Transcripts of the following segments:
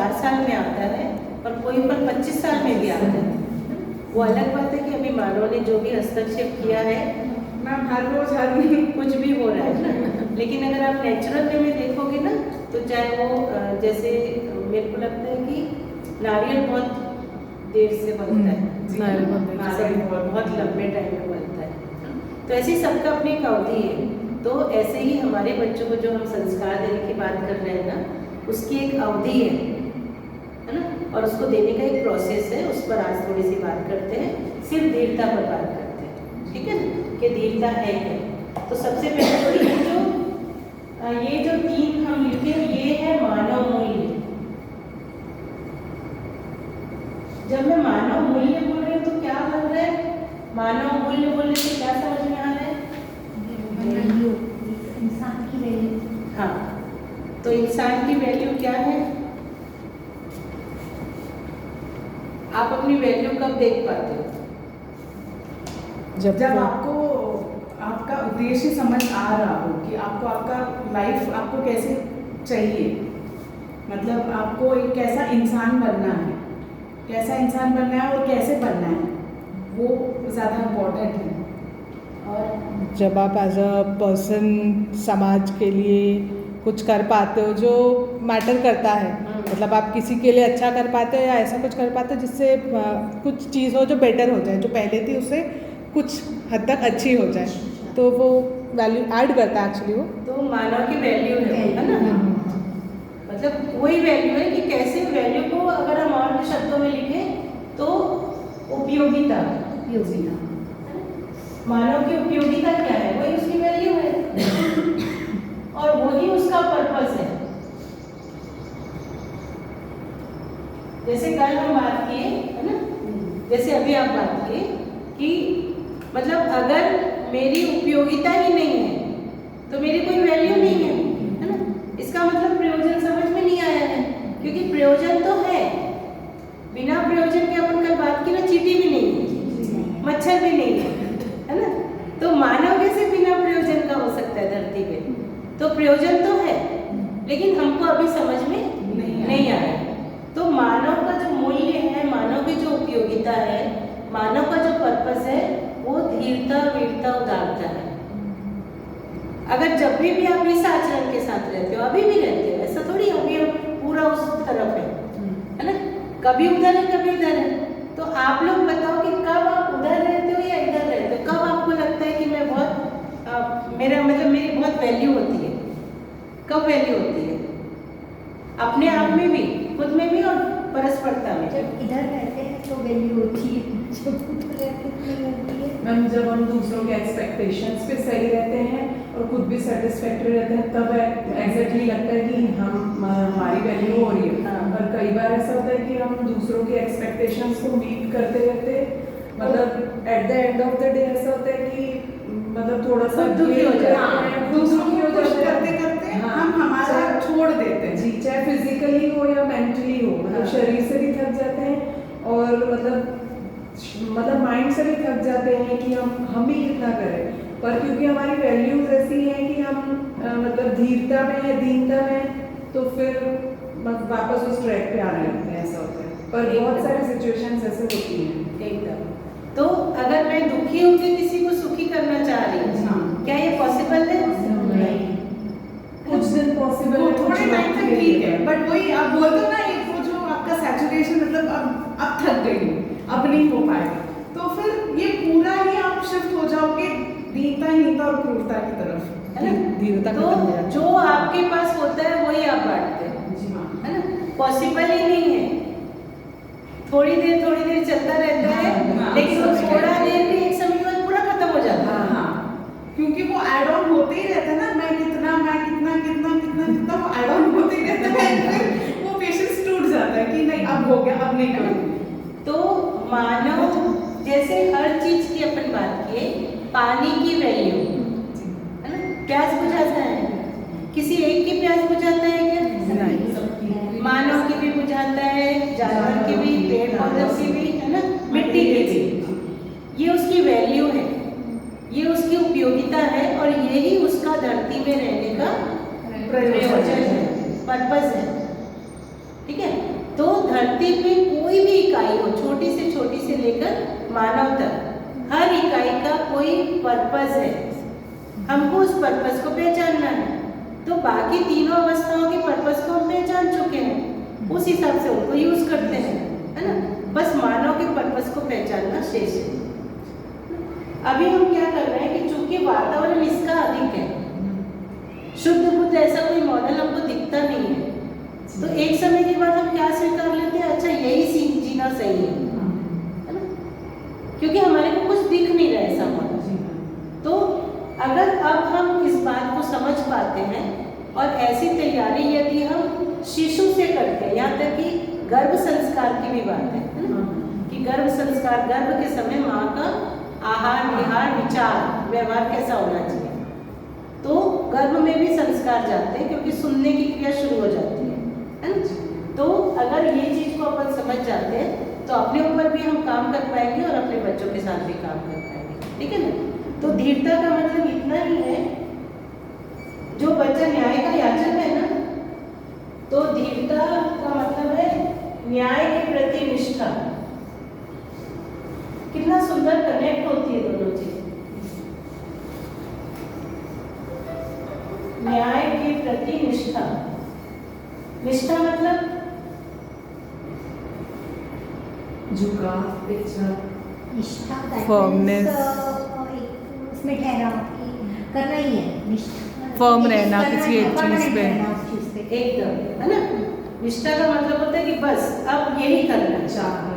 4 साल में आता है और कोई पर 25 साल में भी आता है। वो अलग बात है कि अभी मानव ने जो भी हस्तक्षेप किया है, मैम हर रोज हर दिन कुछ भी हो रहा है ना, लेकिन अगर आप नेचुरल वे में देखोगे ना, तो चाहे वो जैसे मेरे को लगता है कि नारियल बहुत देर से बनता है, नारियल बहुत लंबे टाइम में बनता है। तो ऐसे ही सबका अपनी एक अवधि है। तो ऐसे ही हमारे बच्चों को जो हम संस्कार देने की बात कर रहे हैं ना, उसकी एक अवधि है ना, और उसको देने का एक प्रोसेस है। उस पर आज थोड़ी सी बात करते हैं, सिर्फ धीरता पर बात करते हैं, ठीक है ना, कि धीरता है क्या। तो सबसे पहले तो ये जो 3 हम लिखे, ये है मानव मूल्य। जब मैं मानव मूल्य बोल रही हूँ तो क्या बोल रहे हैं? मानव मूल्य बोलने से क्या समझ में आ रहा है? वैल्यू, इंसान की वैल्यू। हाँ, तो इंसान की वैल्यू क्या है? आप अपनी वैल्यू कब देख पाते हो? जब आपको आपका उद्देश्य समझ आ रहा हो कि आपको आपका लाइफ आपको कैसे चाहिए, मतलब आपको एक कैसा इंसान बनना है, कैसा इंसान बनना है और कैसे बनना है, वो ज़्यादा इम्पोर्टेंट है। और जब आप एज अ पर्सन समाज के लिए कुछ कर पाते हो जो मैटर करता है, मतलब आप किसी के लिए अच्छा कर पाते हो या ऐसा कुछ कर पाते हो जिससे कुछ चीज़ हो जो बेटर हो जाए, जो पहले थी उससे कुछ हद तक अच्छी हो जाए, तो वो वैल्यू ऐड करता है एक्चुअली वो। तो मानव की वैल्यू है ना, मतलब वही वैल्यू है कि कैसे वैल्यू को अगर हम और भी शब्दों में लिखें तो उपयोगिता। मानव की उपयोगिता क्या है? वही उसकी वैल्यू है और वही उसका पर्पस है। जैसे कल हम बात किए है ना, जैसे अभी आप बात किए कि मतलब अगर मेरी उपयोगिता ही नहीं है तो मेरी कोई वैल्यू नहीं है ना। इसका मतलब प्रयोजन समझ में नहीं आया है, क्योंकि प्रयोजन तो है, बिना प्रयोजन के अपन कल बात की ना, चींटी भी नहीं है, मच्छर भी नहीं है ना। तो मानव कैसे बिना प्रयोजन का हो सकता है धरती पे? तो प्रयोजन तो है, लेकिन हमको अभी समझ में नहीं आया। तो मानव का जो मूल्य है, मानव की जो उपयोगिता है, मानव का जो पर्पस है, वो धीरता, वीरता, उदारता है। अगर जब भी आप इस आचरण के साथ रहते हो, अभी भी रहते हो, ऐसा थोड़ी अभी पूरा उस तरफ है ना, कभी उधर है कभी इधर है। तो आप लोग बताओ कि कब आप उधर रहते हो या इधर रहते हो? कब आपको लगता है कि मैं बहुत मेरा मतलब मेरी बहुत वैल्यू होती है? कब वैल्यू होती है? अपने आप में भी, खुद में भी और परस्परता में। जब इधर रहते हैं तो वैल्यू होती है, जब उधर रहते हैं तो नहीं होती है। मैम जब हम दूसरों के एक्सपेक्टेशंस पे सही रहते हैं और खुद भी सेटिस्फैक्टरी रहते हैं, तब एग्जैक्टली लगता है कि हम हमारी वैल्यू हो रही है। और कई बार ऐसा होता है कि हम दूसरों के एक्सपेक्टेशंस को मीट करते रहते, मतलब at the end of the day ऐसा होता है कि मतलब थोड़ा सा दुखी हो जाते हैं, दूसरों की हो जाते करते करते हम हमारा छोड़ देते हैं। जी, चाहे फिजिकली हो या मेंटली हो, मतलब शरीर से भी थक जाते हैं और मतलब माइंड से भी थक जाते हैं कि हम ही कितना करें। पर क्योंकि हमारी वैल्यूज ऐसी हैं कि हम मतलब धीरता में या दीनता में, तो फिर वापस उस ट्रैक पे आने लगते हैं, ऐसा होता है। पर बहुत सारी सिचुएशंस ऐसे होती हैं एकदम। तो अगर मैं दुखी होकर किसी को सुखी करना चाह रही हूँ, क्या ये पॉसिबल है? नहीं। कुछ दिन पॉसिबल है, थोड़े टाइम तक ठीक है, बट वही आप बोलते हो ना, एक वो जो आपका सैचुरेशन, मतलब अब थक गई हूँ, अब नहीं हो पाएगा, तो फिर ये पूरा ही आप शिफ्ट हो जाओगे दीनता, हीनता और क्रूरता की तरफ, है ना। धीरता तो खत्म हो जाती है। जो आपके पास होता है वही आप बांटते हो, जी हाँ। है ना। पॉसिबल ही नहीं है, थोड़ी देर चलता रहता है, लेकिन वो थोड़ा देर भी एक समय के बाद पूरा खत्म हो जाता है। हाँ, क्योंकि वो एड ऑन होते ही रहता है ना, मैं कितना वो एड ऑन होते ही रहता है, फिर वो पेशेंस टूट जाता है कि नहीं अब हो गया, अब नहीं करूँगी। तो मानव जैसे हर चीज की अपन बात किए, पानी की वैल्यू है ना, प्यास बुझाता है, किसी एक की प्यास बुझाता है क्या? नहीं। मानव की भी बुझाता है, जानवर की भी, पेड़ पौधों की भी, है ना, मिट्टी की भी। ये उसकी वैल्यू है, ये उसकी उपयोगिता है, और यही उसका धरती में रहने का प्रयोजन है, पर्पस है, ठीक है। धरती पे कोई भी इकाई हो, छोटी से लेकर मानव तक, हर इकाई का कोई पर्पस है, हमको उस पर्पस को पहचानना है। तो बाकी तीनों अवस्थाओं के पर्पस को हम पहचान चुके हैं, उस हिसाब से उनको यूज करते हैं, है ना। बस मानव के पर्पस को पहचानना शेष है। अभी हम क्या कर रहे हैं कि चूंकि वातावरण इसका अधिक है, शुद्ध बुद्ध ऐसा कोई मॉडल हमको दिखता नहीं है, तो एक समय के बाद हम क्या स्वीकार लेते हैं, अच्छा यही जीना सही है ना, क्योंकि हमारे को कुछ दिख नहीं रहा ऐसा मॉडल। तो अगर अब हम इस बात को समझ पाते हैं और ऐसी तैयारी यदि हम शिशु से करते हैं, यहाँ तक कि गर्भ संस्कार की भी बात है ना, कि गर्भ संस्कार, गर्भ के समय माँ का आहार विहार विचार व्यवहार कैसा होना चाहिए, तो गर्भ में भी संस्कार जाते हैं, क्योंकि सुनने की क्रिया शुरू हो जाती है ना। तो अगर ये चीज़ को अपन समझ जाते हैं तो अपने ऊपर भी हम काम कर पाएंगे और अपने बच्चों के साथ भी काम कर पाएंगे, ठीक है ना। तो धीरता का मतलब इतना ही है, जो बच्चा न्याय का याचक है ना, तो धीरता का मतलब है न्याय के प्रति निष्ठा। कितना सुंदर कनेक्ट होती है दोनों चीज, न्याय के प्रति निष्ठा। निष्ठा मतलब झुकाव, इच्छा, निष्ठा Firmness. उसमें ठहराव कि करना ही है, निष्ठा Firm रहना करना किसी है, एक permanent चीज़ पे। रहना उस चीज़ पे। एकदम, है ना। निष्ठा का मतलब होता है कि बस अब यही करना है, चाह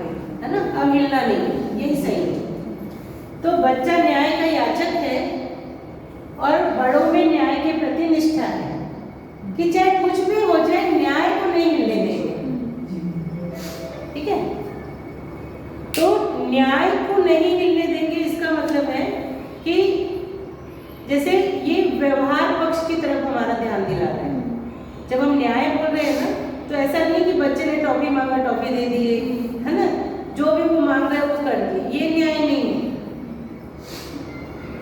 है ना, अब हिलना नहीं है, यही सही है। तो बच्चा न्याय का याचक है और बड़ों में न्याय के प्रति निष्ठा है, कि चाहे कुछ भी हो जाए न्याय को नहीं हिलने देंगे, ठीक है। तो न्याय को नहीं हिलने देंगे, इसका मतलब है कि जैसे ये व्यवहार पक्ष की तरफ हमारा ध्यान दिला रहा है। जब हम न्याय बोल रहे हैं ना, तो ऐसा नहीं कि बच्चे ने टॉफी मांगा टॉफी दे दिए, है ना, जो भी वो मांग रहा है वो कर दिए, ये न्याय नहीं है।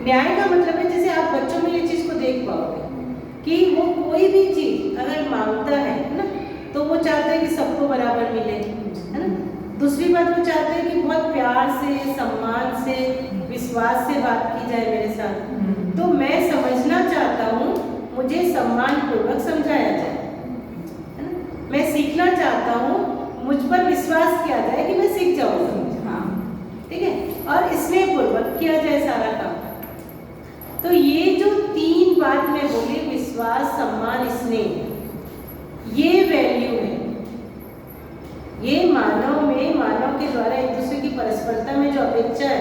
न्याय का मतलब है, जैसे आप बच्चों में ये चीज को देख पाओगे कि वो कोई भी चीज अगर मांगता है ना, तो वो चाहता है कि सबको बराबर मिले, है ना। दूसरी बात, वो चाहते हैं कि बहुत प्यार से, सम्मान से, विश्वास से बात की जाए मेरे साथ। तो मैं समझना चाहता हूँ, मुझे सम्मान पूर्वक समझाया जाए, है ना। मैं सीखना चाहता हूँ, मुझ पर विश्वास किया जाए कि मैं सीख जाऊँगा, ठीक है, और स्नेह पूर्वक किया जाए सारा काम। तो ये जो तीन बात मैं बोली, विश्वास, सम्मान, स्नेह, ये वैल्यू है। ये मानव में, मानव के द्वारा एक दूसरे की परस्परता में जो अपेक्षा है,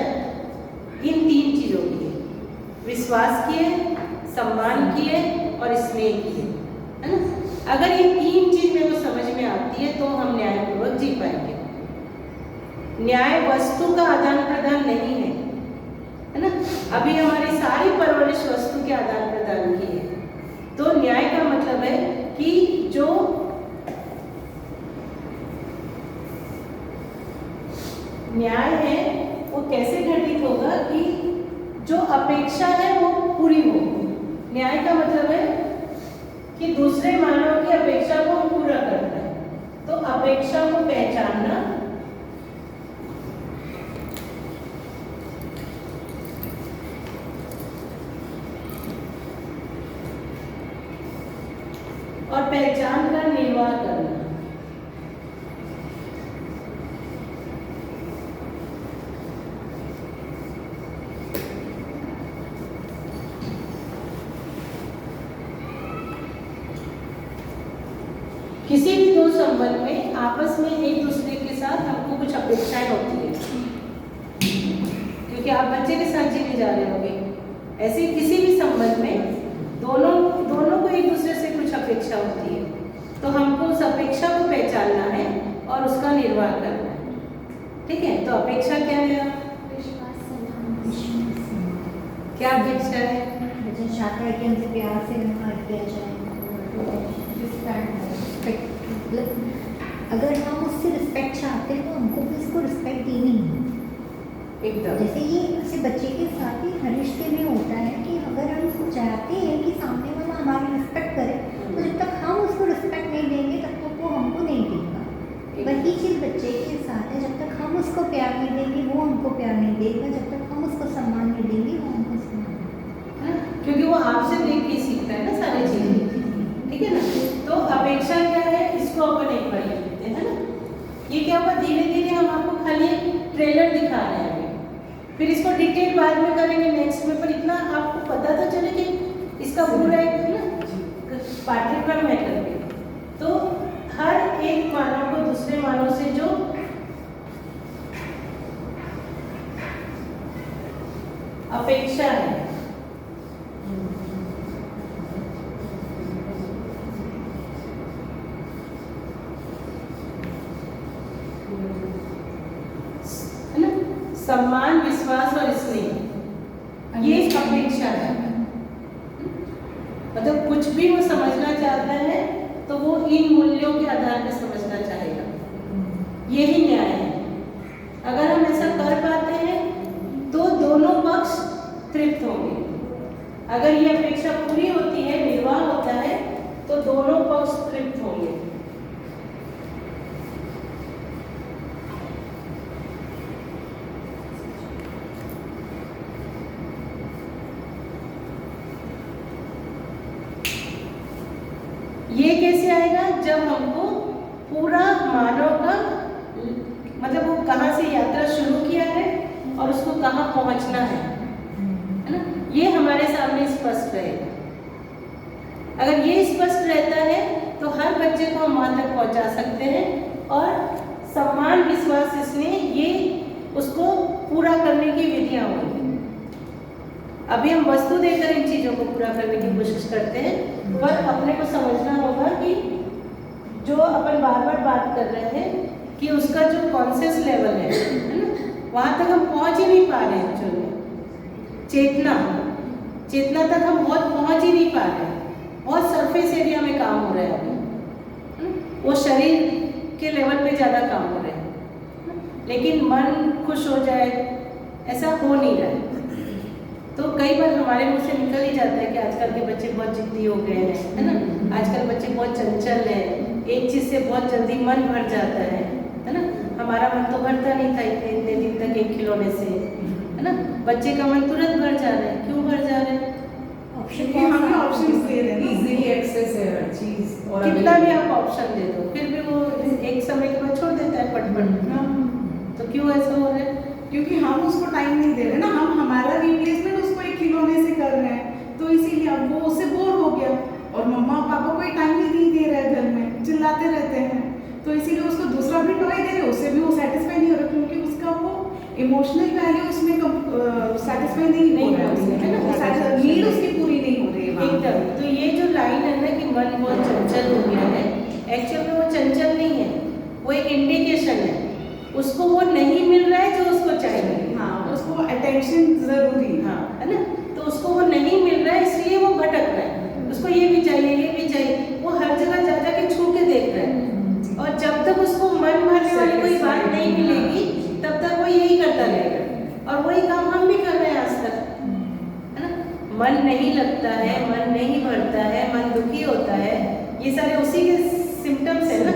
इन तीन चीजों की है, विश्वास की है, सम्मान की है और स्नेह की है ना। अगर ये तीन चीज मेरे को समझ में आती है तो हम न्यायपूर्वक जी पाएंगे। न्याय वस्तु का आदान प्रदान नहीं है ना। अभी हमारी सारी परवरिश वस्तु के आदान प्रदान की है। तो न्याय का मतलब है कि जो न्याय है वो कैसे घटित होगा कि जो अपेक्षा है वो पूरी हो। न्याय का मतलब है कि दूसरे मानव की अपेक्षा को हम पूरा करना है। तो अपेक्षा को पहचानना, और पहचान का निर्वाह करना। किसी भी दो संबंध में आपस में एक दूसरे के साथ हमको कुछ अपेक्षाएं होती है, क्योंकि आप बच्चे के साथ जीने जा रहे होंगे। ऐसे किसी भी संबंध में दोनों को एक दूसरे से कुछ अपेक्षा होती है। तो हमको उस अपेक्षा को पहचानना है और उसका निर्वाह करना है, ठीक है। तो अपेक्षा क्या है? क्या अपेक्षा है? बच्चा चाहता है कि हमसे प्यार से व्यवहार किया जाए, अगर हम उससे रिस्पेक्ट चाहते हैं तो हमको भी उसको रिस्पेक्ट देनी है। एकदम जैसे ये ऐसे बच्चे के साथ ही हर रिश्ते में होता है कि अगर हम उसको चाहते हैं कि सामने वाला हमारी रिस्पेक्ट करे, तो जब तक हम उसको रिस्पेक्ट नहीं देंगे तब तक वो हमको नहीं देगा। वही चीज़ बच्चे के साथ है, जब तक हम उसको प्यार नहीं देंगे वो हमको प्यार नहीं देगा, जब तक हम उसको सम्मान नहीं देंगे वो हमको सम्मान नहीं है ना? क्योंकि वो आपसे देख के सीखता है ना सारी चीजें, ठीक है ना। तो अपेक्षा क्या है, इसको अपन एक बार लिख लेते हैं ना। ये क्या हुआ, धीरे धीरे हम आपको खाली ट्रेलर दिखा रहे हैं अभी, फिर इसको डिटेल बाद में करेंगे नेक्स्ट में, पर इतना आपको पता तो चले कि इसका पूरा एक ना पाठ्यक्रम है करके। तो हर एक मानव को दूसरे मानव से जो अपेक्षा है, है ना, सम्मान, विश्वास और स्नेह, ये अपेक्षा है। मतलब कुछ भी वो समझना चाहता है तो वो इन मूल्यों के आधार पर समझना चाहेगा, यही न्याय है। अगर हम ऐसा कर पाते हैं तो दोनों पक्ष तृप्त होंगे। अगर ये अपेक्षा पूरी होती है, निर्वाह होता है, तो दोनों पक्ष तृप्त होंगे। ये कैसे आएगा, जब हमको पूरा मानव का मतलब वो कहाँ से यात्रा शुरू किया है और उसको कहाँ पहुँचना है ना, ये हमारे सामने स्पष्ट रहेगा। अगर ये स्पष्ट रहता है तो हर बच्चे को हम वहाँ तक पहुँचा सकते हैं, और सम्मान, विश्वास, स्नेह, ये उसको पूरा करने की विधियाँ होंगी। अभी हम वस्तु देकर इन चीज़ों को पूरा करने की कोशिश करते हैं, पर अपने को समझना होगा कि जो अपन बार बार बात कर रहे हैं कि उसका जो कॉन्शियस लेवल है ना, वहाँ तक हम पहुँच ही नहीं पा रहे हैं। एक्चुअली चेतना तक हम बहुत पहुँच ही नहीं पा रहे हैं, बहुत सरफेस एरिया में काम हो रहा है अभी, वो शरीर के लेवल पे ज़्यादा काम हो रहा है, लेकिन मन खुश हो जाए ऐसा हो नहीं रहा है। तो कई बार हमारे मुँह से निकल ही जाता है कि आजकल के बच्चे बहुत जिद्दी हो गए हैं, है ना, आजकल बच्चे बहुत चंचल हैं, एक चीज़ से बहुत जल्दी मन भर जाता है ना। हमारा मन तो भरता नहीं था इतने दिन तक एक खिलौने से, है ना। बच्चे का मन तुरंत भर जा रहा है, क्यों भर जा रहा है? क्योंकि हमें ऑप्शन दे रहे हैं, इजीली एक्सेस है हर चीज, और कितना भी आप ऑप्शन दे दो फिर भी वो एक समय के बाद छोड़ देता है पट। तो क्यों ऐसा हो रहा है? क्योंकि हम उसको टाइम नहीं दे रहे ना, हम हमारा रिप्लेसमेंट उसको एक खिलौने से कर रहे हैं, तो इसीलिए अब वो उससे बोर हो गया, और मम्मा पापा कोई टाइम नहीं दे रहे घर में, चिल्लाते रहते हैं, तो इसीलिए उसको दूसरा भी टॉय दे रहे, उससे भी वो सेटिस्फाई नहीं हो रहा, क्योंकि उसका वो इमोशनल वैल्यू उसमें सेटिस्फाई नहीं हो रहा है ना, नीड उसकी पूरी नहीं हो रही है एकदम। तो ये जो लाइन है ना कि मन बहुत चंचल हो गया है, एक्चुअल में वो चंचल नहीं है, वो एक इंडिकेशन है, उसको वो नहीं मिल रहा है जो उसको चाहिए। हाँ, उसको अटेंशन जरूरी है, हाँ, है ना। तो उसको वो नहीं मिल रहा है, इसलिए वो भटक रहा है, उसको ये भी चाहिए, ये भी चाहिए, वो हर जगह जा जा के छू के देख रहा है, और जब तक उसको मन भरने वाली कोई बात नहीं मिलेगी तब तक वो यही करता रहेगा, और वही काम हम भी कर रहे हैं आज तक, है ना। मन नहीं लगता है, मन नहीं भरता है, मन दुखी होता है, ये सारे उसी के सिम्टम्स है ना।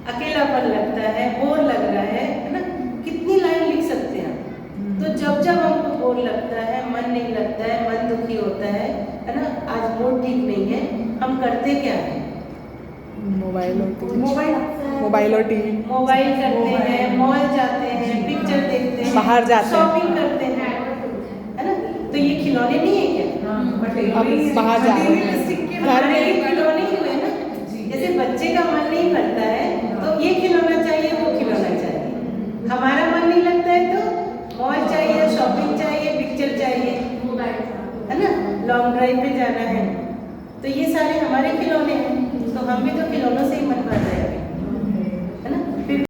अकेलापन लगता है, बोर लग रहा है ना, कितनी लाइन लिख सकते हैं। तो जब जब हमको बोर लगता है, मन नहीं लगता है, मन दुखी होता है ना, आज मूड ठीक नहीं है, हम करते क्या है? मोबाइल और टीवी, मोबाइल और टीवी, मोबाइल करते हैं, मॉल जाते हैं, पिक्चर देखते हैं, बाहर जाते हैं, शॉपिंग करते हैं, है ना। तो ये खिलौने नहीं है क्या? अब बाहर जा रहे हैं, घर में ही खिलौने ही हुए ना। जैसे बच्चे का मन नहीं भरता है तो ये खिलौना चाहिए, वो खिलौना चाहिए। हमारा मन नहीं लगता है तो मॉल चाहिए, शॉपिंग चाहिए, पिक्चर चाहिए, है ना, लॉन्ग ड्राइव पे जाना है, तो ये सारे हमारे खिलौने हैं, तो हम भी तो खिलौनों से ही मन भर रहे हैं।